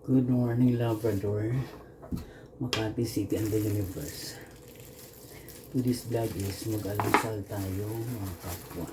Good morning, Labrador, Makati City and the Universe. Today's vlog is mag-almusal tayo mga kapwa.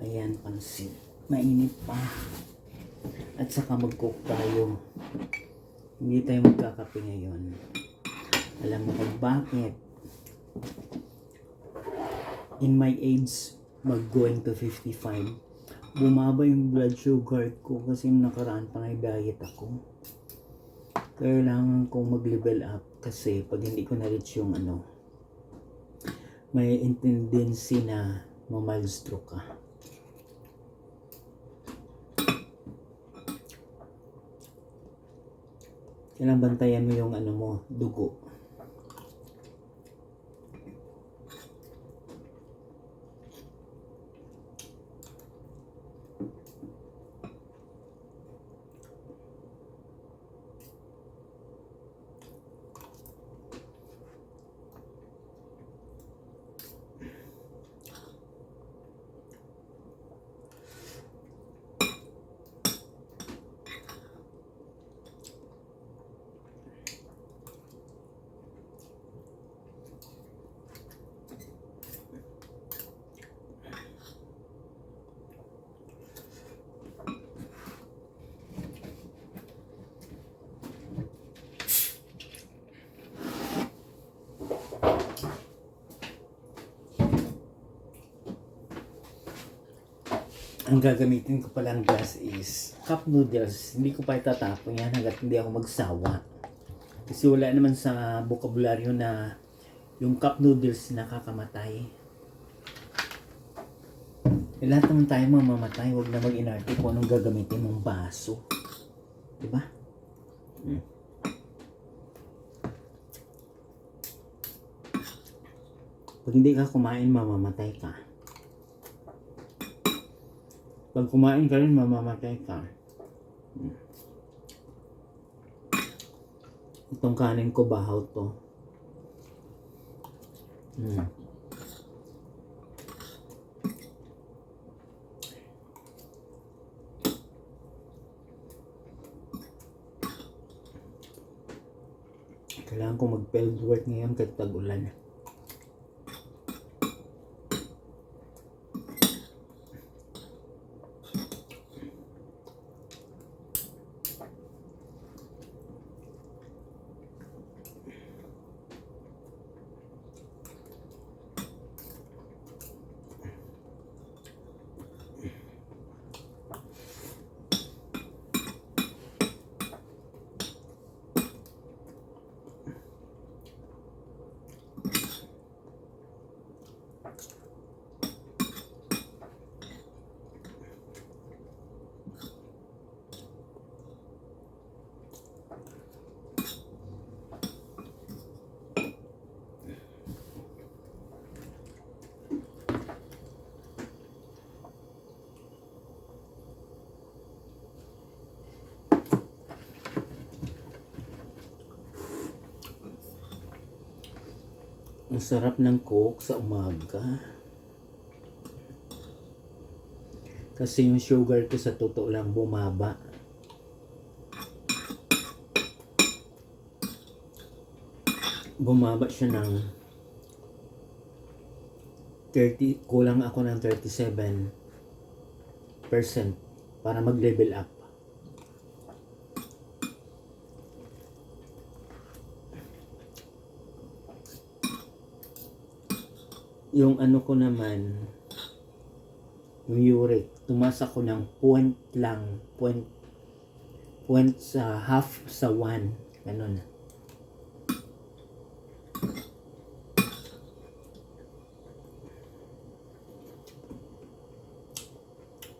Ayan, pansit. Mainit pa. At saka mag-cook tayo. Hindi tayo magkakape ngayon. Alam mo kung bakit? In my age, mag-going to 55, bumaba yung blood sugar ko kasi nakaraan pa na diet ako. Kailangan kong mag-level up kasi pag hindi ko na-reach yung may tendency na ma-mild stroke ka. Kailangan bantayan mo yung dugo. Ang gagamitin ko palang gas is cup noodles. Hindi ko pa itatapon yan hanggat hindi ako magsawa. Kasi wala naman sa bokabularyo na yung cup noodles nakakamatay. Lahat naman tayo mamamatay. Huwag na mag-inarte kung anong gagamitin mong baso. Diba? Pag hindi ka kumain, mamamatay ka. Pag kumain ka rin, mamamatay ka. Itong kanin ko, bahaw to. Kailangan ko mag-field work ngayon kahit tag-ulan. Ang sarap ng coke sa umaga. Kasi yung sugar ko sa totoo lang bumaba. Bumaba siya ng 30, kulang ako ng 37% para mag-level up. Yung ko naman, yung uric, tumaas ako ng point sa half sa 1, ganun.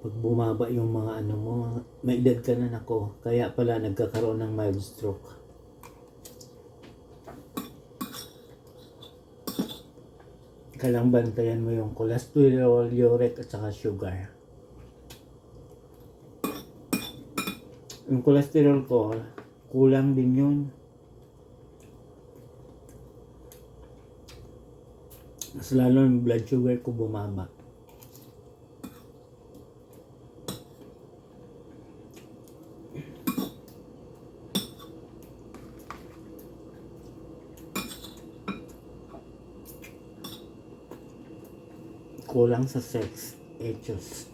Pag bumaba yung mga mo, may edad ka na nako, kaya pala nagkakaroon ng mild stroke. Kailangang bantayan mo yung cholesterol, uric, at saka sugar. Yung cholesterol ko, kulang din yun. Mas lalo yung blood sugar ko bumaba. Kulang sa sex. Hechos.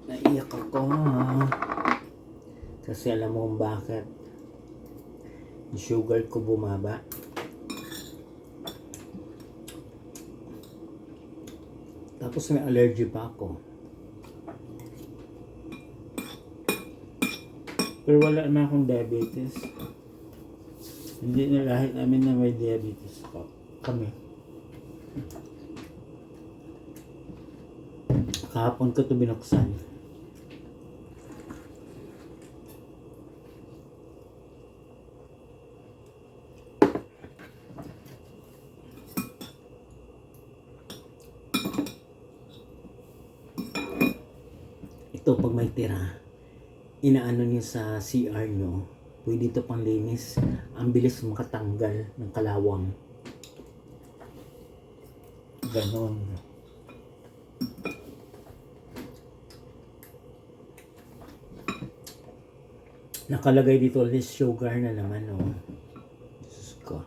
Naiyak ako. Kasi alam mo bakit? Yung sugar ko bumaba. Tapos may allergy pa ako. Pero wala naman akong diabetes. Hindi na lahat namin na may diabetes pa. Kami. Kahapon ko ito binuksan. Ito pag may tira, inaano niyo sa CR nyo, pwede ito pang linis. Ang bilis makatanggal ng kalawang. Ganon. Nakalagay dito less sugar na naman, oh. Diyos ko.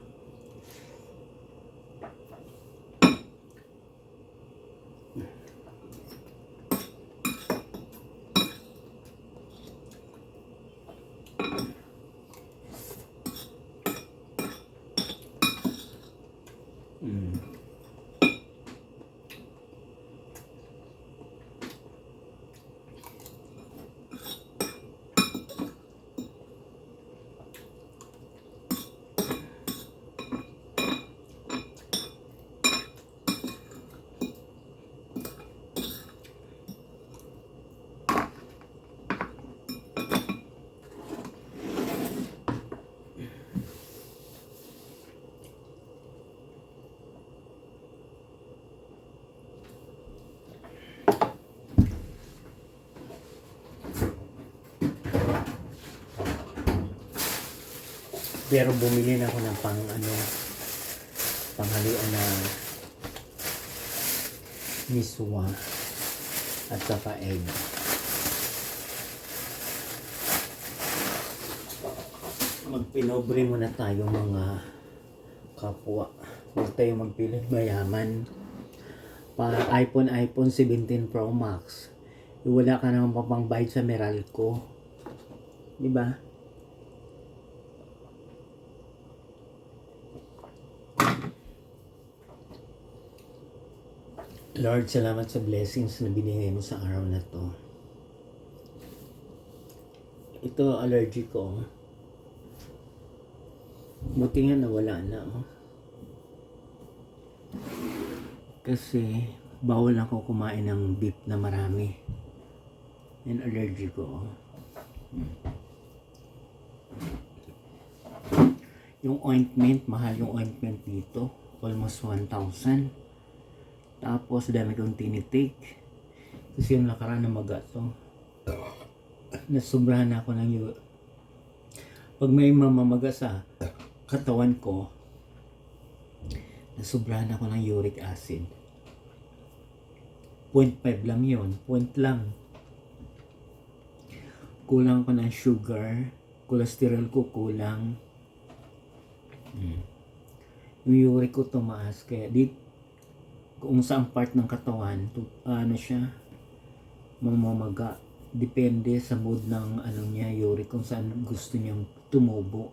Pero bumili na ako ng panghalian na miswa at saka egg. Magpinobre muna tayo mga kapwa. Huwag tayo magpilit mayaman. Pa iPhone 17 Pro Max. Wala ka naman papangbayad sa Meralco. Diba? Lord, salamat sa blessings na binigay mo sa araw na to. Ito, allergy ko. Buti nga nawala na. Kasi, bawal ako kumain ng beef na marami. Yan allergy ko. Yung ointment, mahal yung ointment dito. Almost 1,000. Tapos dami kong tinitake kasi yung nakaraan na maga to, nasubrahan ako ng pag may mamamaga sa katawan ko, nasubrahan ako ng uric acid. 0.5 lang yun, point lang. Kulang ko ng sugar, cholesterol ko kulang. Yung uric ko tumaas, kaya kung saan part ng katawan, mamamaga. Depende sa mood ng niya, uric, kung saan gusto niyang tumubo.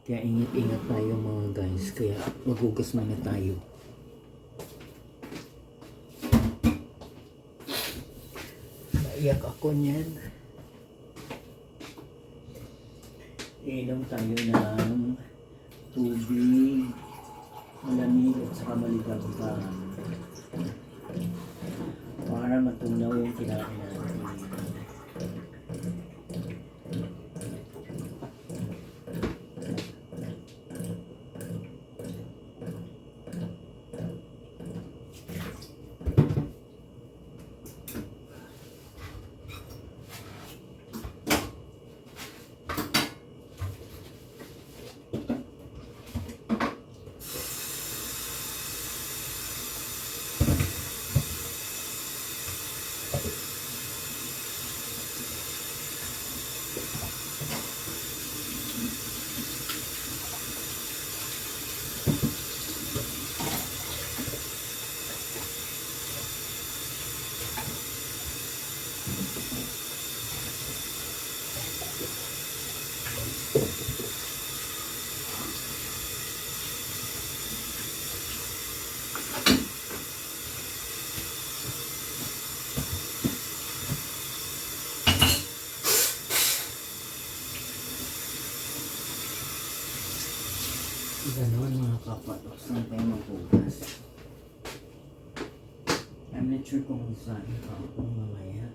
Kaya ingat-ingat tayo mga guys. Kaya magugas muna tayo. Naiyak ako niyan. Inom tayo ng tubig, malamig at saka maligabgab para matunaw yung kinain natin. Ganon mga kapatok, saan tayo magbukas? I'm not sure kung saan pa ako mamaya.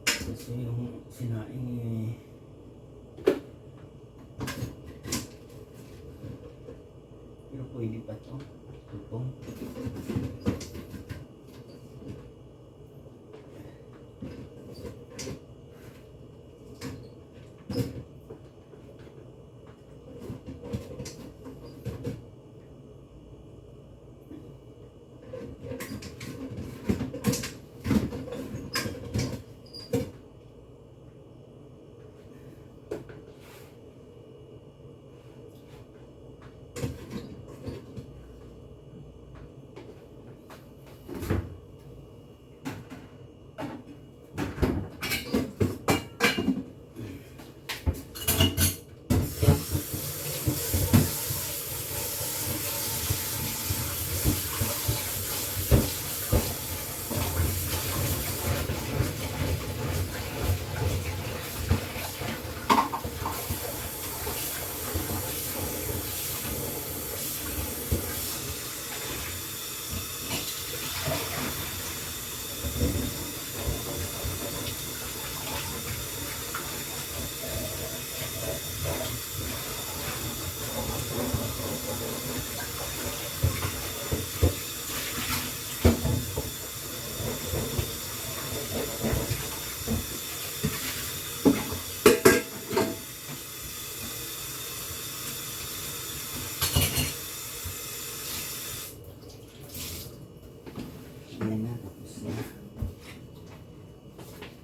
Kasi yung sinaing pero pwede pa to. Tutong.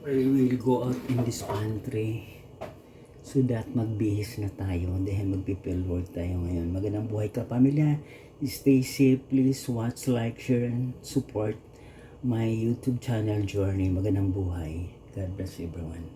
We will go out in this pantry so that magbihis na tayo dahil magpipil work tayo ngayon. Magandang buhay ka pamilya. Stay safe. Please watch, like, share, and support my YouTube channel journey. Magandang buhay. God bless everyone.